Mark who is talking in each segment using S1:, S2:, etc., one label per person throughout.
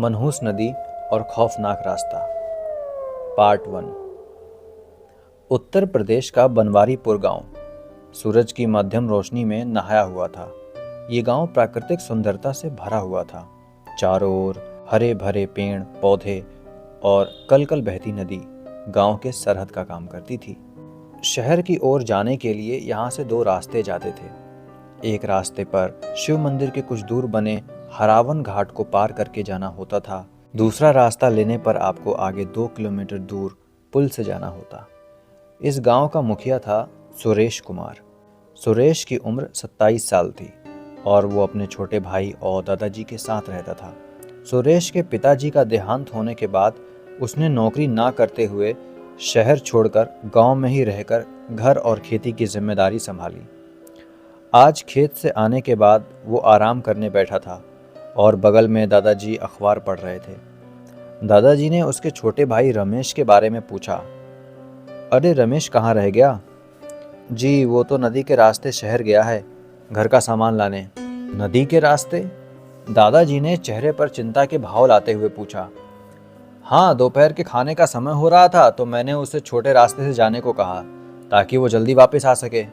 S1: मनहूस नदी और खौफनाक रास्ता। पार्ट 1। उत्तर प्रदेश का बनवारीपुर गांव सूरज की मध्यम रोशनी में नहाया हुआ था। ये गांव प्राकृतिक सुंदरता से भरा हुआ था। चारों ओर हरे भरे पेड़ पौधे और कलकल बहती नदी गांव के सरहद का काम करती थी। शहर की ओर जाने के लिए यहाँ से 2 रास्ते जाते थे। एक रास्ते पर शिव मंदिर के कुछ दूर बने हरावन घाट को पार करके जाना होता था। दूसरा रास्ता लेने पर आपको आगे 2 किलोमीटर दूर पुल से जाना होता। इस गांव का मुखिया था सुरेश कुमार। सुरेश की उम्र 27 साल थी और वो अपने छोटे भाई और दादाजी के साथ रहता था। सुरेश के पिताजी का देहांत होने के बाद उसने नौकरी ना करते हुए शहर छोड़कर गांव में ही रहकर घर और खेती की जिम्मेदारी संभाली। आज खेत से आने के बाद वो आराम करने बैठा था और बगल में दादाजी अखबार पढ़ रहे थे। दादाजी ने उसके छोटे भाई रमेश के बारे में पूछा। अरे रमेश कहाँ रह गया? जी वो तो नदी के रास्ते शहर गया है घर का सामान लाने। नदी के रास्ते? दादाजी ने चेहरे पर चिंता के भाव लाते हुए पूछा। हाँ, दोपहर के खाने का समय हो रहा था तो मैंने उसे छोटे रास्ते से जाने को कहा ताकि वो जल्दी वापस आ सके।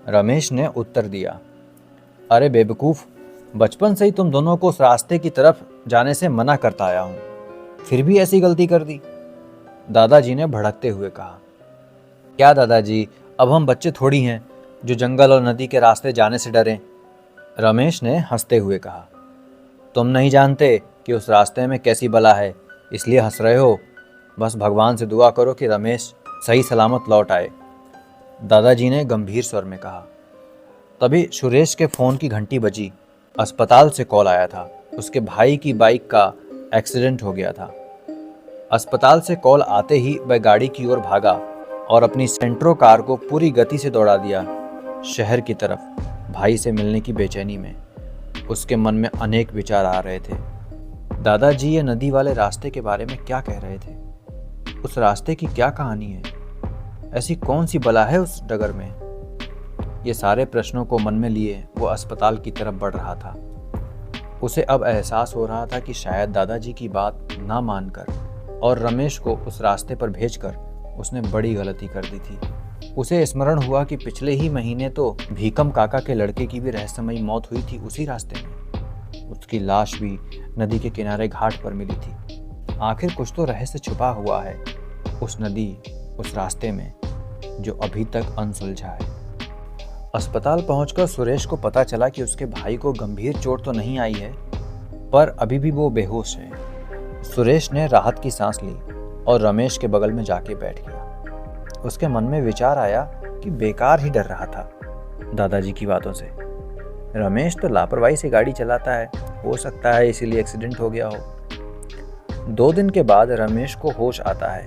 S1: रमेश ने उत्तर दिया। अरे बेवकूफ़, बचपन से ही तुम दोनों को उस रास्ते की तरफ जाने से मना करता आया हूँ, फिर भी ऐसी गलती कर दी, दादाजी ने भड़कते हुए कहा। क्या दादाजी, अब हम बच्चे थोड़ी हैं जो जंगल और नदी के रास्ते जाने से डरें, रमेश ने हंसते हुए कहा। तुम नहीं जानते कि उस रास्ते में कैसी बला है इसलिए हंस रहे हो। बस भगवान से दुआ करो कि रमेश सही सलामत लौट आए, दादाजी ने गंभीर स्वर में कहा। तभी सुरेश के फ़ोन की घंटी बजी। अस्पताल से कॉल आया था। उसके भाई की बाइक का एक्सीडेंट हो गया था। अस्पताल से कॉल आते ही वह गाड़ी की ओर भागा और अपनी सेंट्रो कार को पूरी गति से दौड़ा दिया शहर की तरफ। भाई से मिलने की बेचैनी में उसके मन में अनेक विचार आ रहे थे। दादाजी ये नदी वाले रास्ते के बारे में क्या कह रहे थे? उस रास्ते की क्या कहानी है? ऐसी कौन सी बला है उस डगर में? ये सारे प्रश्नों को मन में लिए वो अस्पताल की तरफ बढ़ रहा था। उसे अब एहसास हो रहा था कि शायद दादाजी की बात ना मानकर और रमेश को उस रास्ते पर भेजकर उसने बड़ी गलती कर दी थी। उसे स्मरण हुआ कि पिछले ही महीने तो भीकम काका के लड़के की भी रहस्यमयी मौत हुई थी उसी रास्ते में। उसकी लाश भी नदी के किनारे घाट पर मिली थी। आखिर कुछ तो रहस्य छुपा हुआ है उस नदी, उस रास्ते में, जो अभी तक अनसुलझा है। अस्पताल पहुंचकर सुरेश को पता चला कि उसके भाई को गंभीर चोट तो नहीं आई है, पर अभी भी वो बेहोश है। सुरेश ने राहत की सांस ली और रमेश के बगल में जाके बैठ गया। उसके मन में विचार आया कि बेकार ही डर रहा था दादाजी की बातों से। रमेश तो लापरवाही से गाड़ी चलाता है, हो सकता है इसीलिए एक्सीडेंट हो गया हो। 2 दिन के बाद रमेश को होश आता है,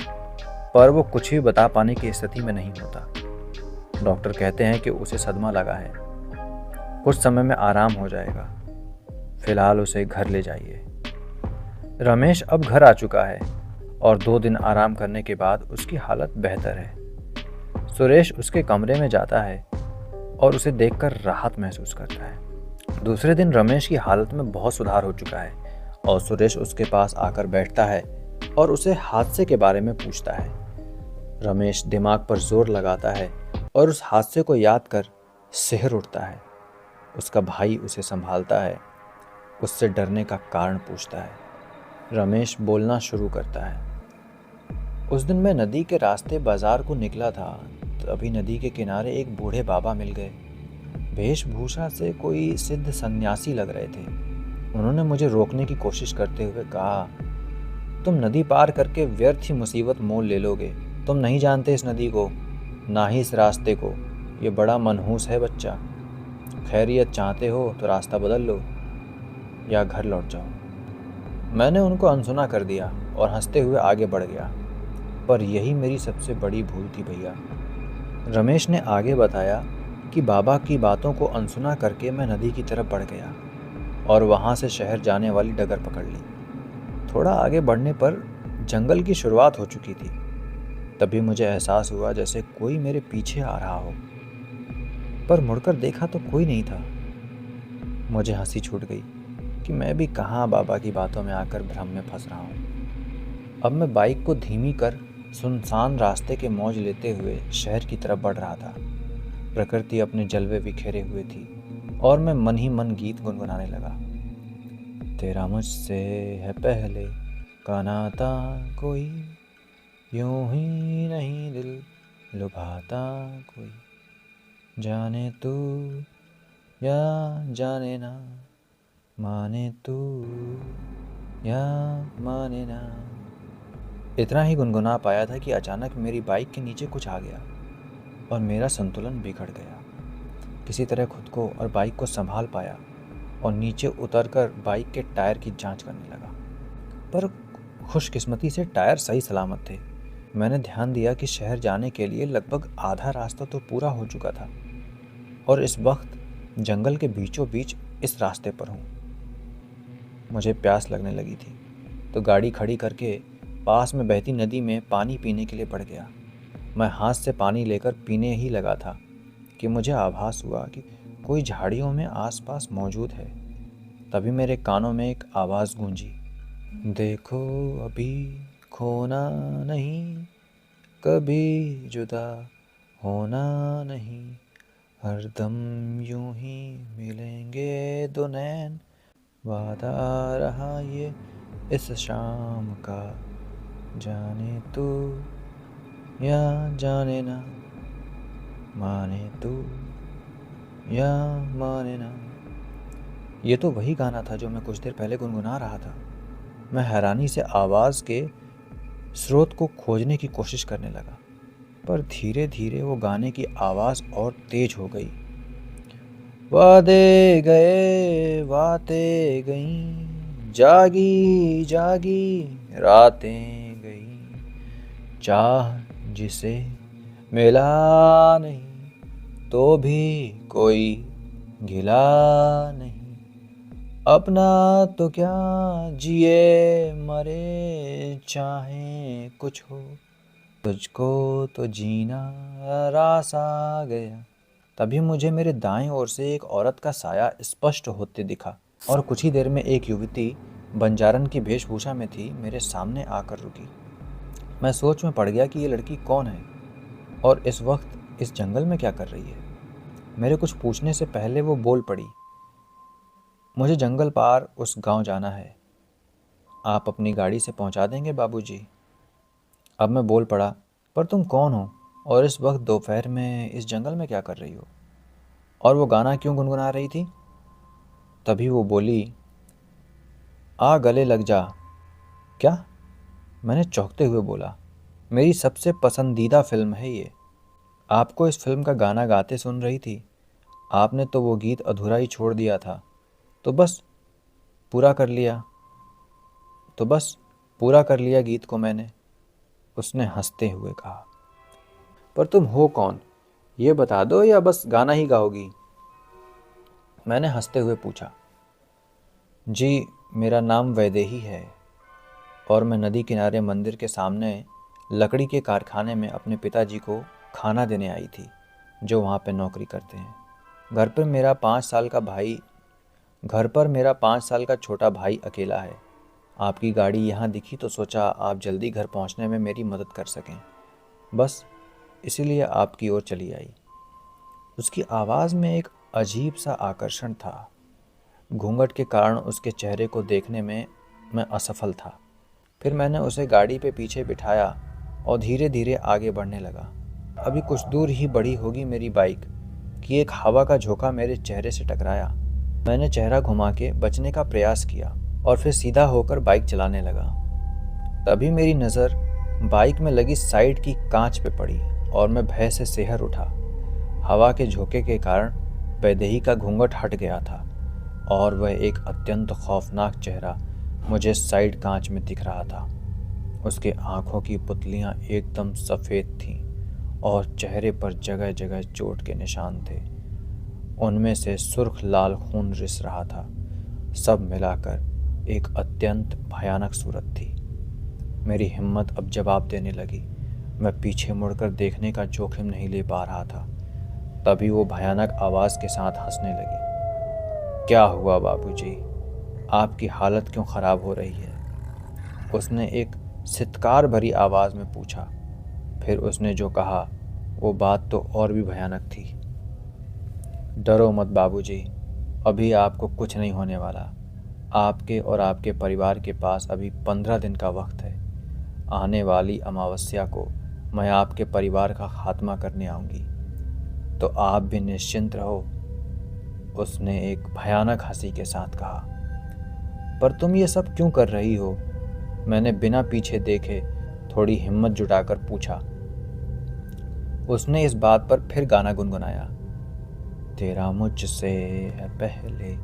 S1: पर वो कुछ भी बता पाने की स्थिति में नहीं होता। डॉक्टर कहते हैं कि उसे सदमा लगा है, कुछ समय में आराम हो जाएगा, फिलहाल उसे घर ले जाइए। रमेश अब घर आ चुका है और 2 दिन आराम करने के बाद उसकी हालत बेहतर है। सुरेश उसके कमरे में जाता है और उसे देखकर राहत महसूस करता है। दूसरे दिन रमेश की हालत में बहुत सुधार हो चुका है और सुरेश उसके पास आकर बैठता है और उसे हादसे के बारे में पूछता है। रमेश दिमाग पर जोर लगाता है और उस हादसे को याद कर सिहर उठता है। उसका भाई उसे संभालता है, उससे डरने का कारण पूछता है। रमेश बोलना शुरू करता है। उस दिन मैं नदी के रास्ते बाजार को निकला था, तभी नदी के किनारे एक बूढ़े बाबा मिल गए। वेशभूषा से कोई सिद्ध सन्यासी लग रहे थे। उन्होंने मुझे रोकने की कोशिश करते हुए कहा, तुम नदी पार करके व्यर्थ ही मुसीबत मोल ले लोगे। तुम नहीं जानते इस नदी को, ना ही इस रास्ते को। ये बड़ा मनहूस है बच्चा। खैरियत चाहते हो तो रास्ता बदल लो या घर लौट जाओ। मैंने उनको अनसुना कर दिया और हंसते हुए आगे बढ़ गया, पर यही मेरी सबसे बड़ी भूल थी भैया। रमेश ने आगे बताया कि बाबा की बातों को अनसुना करके मैं नदी की तरफ बढ़ गया और वहाँ से शहर जाने वाली डगर पकड़ ली। थोड़ा आगे बढ़ने पर जंगल की शुरुआत हो चुकी थी। तभी मुझे एहसास हुआ जैसे कोई मेरे पीछे आ रहा हो, पर मुड़कर देखा तो कोई नहीं था। मुझे हंसी छूट गई कि मैं भी कहाँ बाबा की बातों में आकर भ्रम में फंस रहा हूँ। अब मैं बाइक को धीमी कर सुनसान रास्ते के मौज लेते हुए शहर की तरफ बढ़ रहा था। प्रकृति अपने जलवे बिखेरे हुए थी और मैं मन ही मन गीत गुनगुनाने लगा। तेरा मुझसे है पहले का नाता कोई, यूं ही नहीं दिल लुभाता कोई, जाने तू या जाने ना, माने तू या माने ना। इतना ही गुनगुना पाया था कि अचानक मेरी बाइक के नीचे कुछ आ गया और मेरा संतुलन बिगड़ गया। किसी तरह खुद को और बाइक को संभाल पाया और नीचे उतरकर बाइक के टायर की जांच करने लगा। पर खुशकिस्मती से टायर सही सलामत थे। मैंने ध्यान दिया कि शहर जाने के लिए लगभग आधा रास्ता तो पूरा हो चुका था और इस वक्त जंगल के बीचों बीच इस रास्ते पर हूँ। मुझे प्यास लगने लगी थी तो गाड़ी खड़ी करके पास में बहती नदी में पानी पीने के लिए बढ़ गया। मैं हाथ से पानी लेकर पीने ही लगा था कि मुझे आभास हुआ कि कोई झाड़ियों में आसपास मौजूद है। तभी मेरे कानों में एक आवाज़ गूंजी, देखो अभी खोना नहीं, कभी जुदा होना नहीं, हरदम यूं ही मिलेंगे दो नैन, वादा रहा ये इस शाम का, जाने तू या जाने ना, माने तू या माने ना। ये तो वही गाना था जो मैं कुछ देर पहले गुनगुना रहा था। मैं हैरानी से आवाज़ के स्रोत को खोजने की कोशिश करने लगा, पर धीरे धीरे वो गाने की आवाज़ और तेज हो गई। वादे गए बातें गईं, जागी जागी रातें गईं, चाह जिसे मिला नहीं तो भी कोई गिला नहीं, अपना तो क्या जिए मरे चाहे कुछ हो, तुझको तो जीना रास आ गया। तभी मुझे मेरे दाएं ओर से एक औरत का साया स्पष्ट होते दिखा और कुछ ही देर में एक युवती बंजारन की वेशभूषा में थी मेरे सामने आकर रुकी। मैं सोच में पड़ गया कि ये लड़की कौन है और इस वक्त इस जंगल में क्या कर रही है। मेरे कुछ पूछने से पहले वो बोल पड़ी, मुझे जंगल पार उस गांव जाना है, आप अपनी गाड़ी से पहुंचा देंगे बाबूजी। अब मैं बोल पड़ा, पर तुम कौन हो और इस वक्त दोपहर में इस जंगल में क्या कर रही हो, और वो गाना क्यों गुनगुना रही थी। तभी वो बोली, आ गले लग जा। क्या? मैंने चौंकते हुए बोला, मेरी सबसे पसंदीदा फिल्म है ये। आपको इस फिल्म का गाना गाते सुन रही थी, आपने तो वो गीत अधूरा ही छोड़ दिया था, तो बस पूरा कर लिया गीत को मैंने, उसने हंसते हुए कहा। पर तुम हो कौन, ये बता दो या बस गाना ही गाओगी, मैंने हंसते हुए पूछा। जी, मेरा नाम वैदेही है और मैं नदी किनारे मंदिर के सामने लकड़ी के कारखाने में अपने पिताजी को खाना देने आई थी, जो वहाँ पे नौकरी करते हैं। घर पर मेरा 5 साल का छोटा भाई अकेला है। आपकी गाड़ी यहाँ दिखी तो सोचा आप जल्दी घर पहुँचने में मेरी मदद कर सकें, बस इसीलिए आपकी ओर चली आई। उसकी आवाज़ में एक अजीब सा आकर्षण था। घूंघट के कारण उसके चेहरे को देखने में मैं असफल था। फिर मैंने उसे गाड़ी पे पीछे बिठाया और धीरे धीरे आगे बढ़ने लगा। अभी कुछ दूर ही बढ़ी होगी मेरी बाइक कि एक हवा का झोंका मेरे चेहरे से टकराया। मैंने चेहरा घुमा के बचने का प्रयास किया और फिर सीधा होकर बाइक चलाने लगा। तभी मेरी नज़र बाइक में लगी साइड की कांच पे पड़ी और मैं भय से सिहर उठा। हवा के झोंके के कारण वैदेही का घूंघट हट गया था और वह एक अत्यंत खौफनाक चेहरा मुझे साइड कांच में दिख रहा था। उसके आंखों की पुतलियां एकदम सफ़ेद थीं और चेहरे पर जगह जगह चोट के निशान थे। उनमें से सुर्ख लाल खून रिस रहा था। सब मिलाकर एक अत्यंत भयानक सूरत थी। मेरी हिम्मत अब जवाब देने लगी। मैं पीछे मुड़कर देखने का जोखिम नहीं ले पा रहा था। तभी वो भयानक आवाज़ के साथ हंसने लगी। क्या हुआ बाबूजी? आपकी हालत क्यों ख़राब हो रही है? उसने एक सित्कार भरी आवाज़ में पूछा। फिर उसने जो कहा वो बात तो और भी भयानक थी। डरो मत बाबूजी, अभी आपको कुछ नहीं होने वाला। आपके और आपके परिवार के पास अभी 15 दिन का वक्त है। आने वाली अमावस्या को मैं आपके परिवार का खात्मा करने आऊँगी, तो आप भी निश्चिंत रहो, उसने एक भयानक हंसी के साथ कहा। पर तुम ये सब क्यों कर रही हो? मैंने बिना पीछे देखे थोड़ी हिम्मत जुटाकर पूछा। उसने इस बात पर फिर गाना गुनगुनाया। तेरा मुझसे है पहले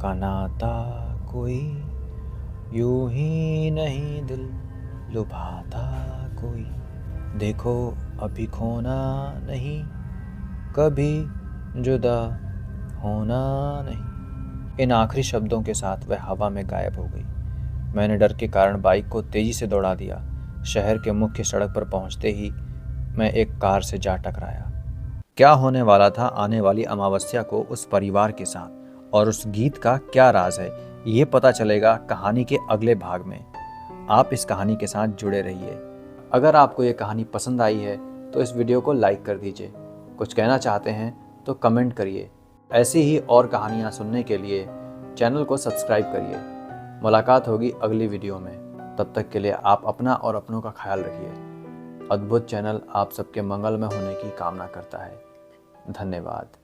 S1: का नाता कोई, यूं ही नहीं दिल लुभाता कोई, देखो अभी खोना नहीं, कभी जुदा होना नहीं। इन आखिरी शब्दों के साथ वह हवा में गायब हो गई। मैंने डर के कारण बाइक को तेजी से दौड़ा दिया। शहर के मुख्य सड़क पर पहुंचते ही मैं एक कार से जा टकराया। क्या होने वाला था आने वाली अमावस्या को उस परिवार के साथ, और उस गीत का क्या राज है, ये पता चलेगा कहानी के अगले भाग में। आप इस कहानी के साथ जुड़े रहिए। अगर आपको ये कहानी पसंद आई है तो इस वीडियो को लाइक कर दीजिए। कुछ कहना चाहते हैं तो कमेंट करिए। ऐसी ही और कहानियाँ सुनने के लिए चैनल को सब्सक्राइब करिए। मुलाकात होगी अगली वीडियो में। तब तक के लिए आप अपना और अपनों का ख्याल रखिए। अद्भुत चैनल आप सबके मंगलमय होने की कामना करता है। धन्यवाद।